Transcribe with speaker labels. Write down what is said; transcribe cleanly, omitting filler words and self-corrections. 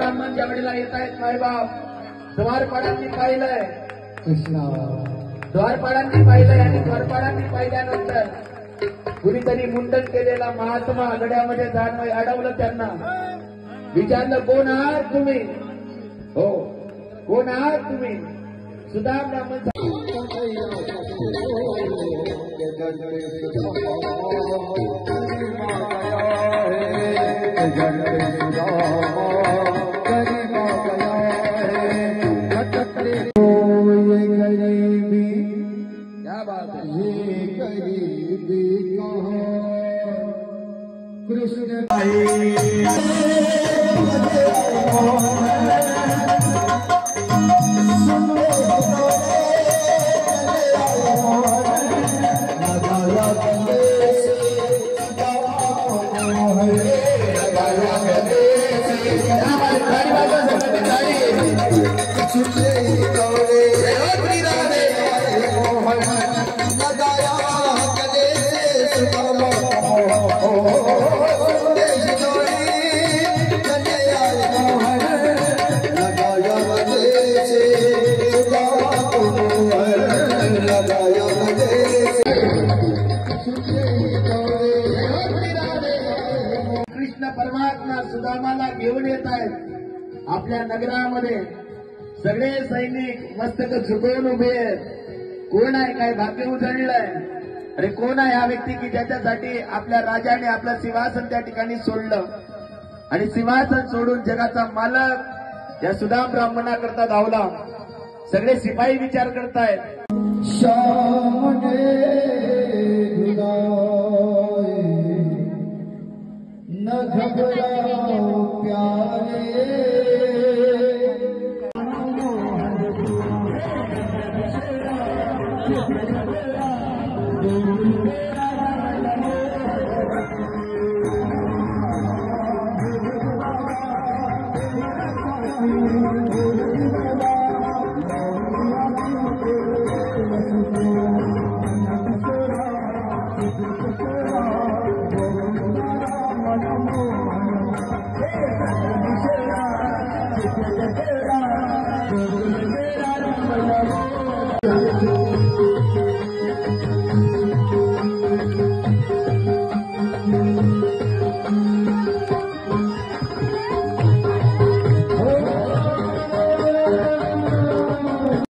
Speaker 1: ब्राह्मण जगडीला येत आहेत मायबाप. द्वारपाडांनी पाहिलंय
Speaker 2: कृष्णा,
Speaker 1: द्वारपाडांनी पाहिलंय आणि द्वारपाडांनी पाहिल्यानंतर कुणीतरी मुंडन केलेला महात्मा गड्यामध्ये जाणवय अडवलं. त्यांना विचारलं, कोण आहात तुम्ही? हो, कोण आहात तुम्ही? सुदाम ब्राह्मण क्या बात है,
Speaker 2: ये गरीबी कहाँ कृष्ण
Speaker 1: कृष्ण परमात्मा सुदामाला घेऊन येत आहेत आपल्या नगरामध्ये. सगळे सैनिक मस्तक झुकवून उभे आहेत. कोण आहे? काय भाग्य उजळलंय? अरे कोण आहे हा व्यक्ती की ज्याच्यासाठी आपल्या राजाने आपलं सिंहासन त्या ठिकाणी सोडलं आणि सिंहासन सोडून जगाचा मालक या सुदाम ब्राह्मणाकरता धावला. सगळे सिपाही विचार करतायत,
Speaker 2: श्याम न घबराओ प्यारे,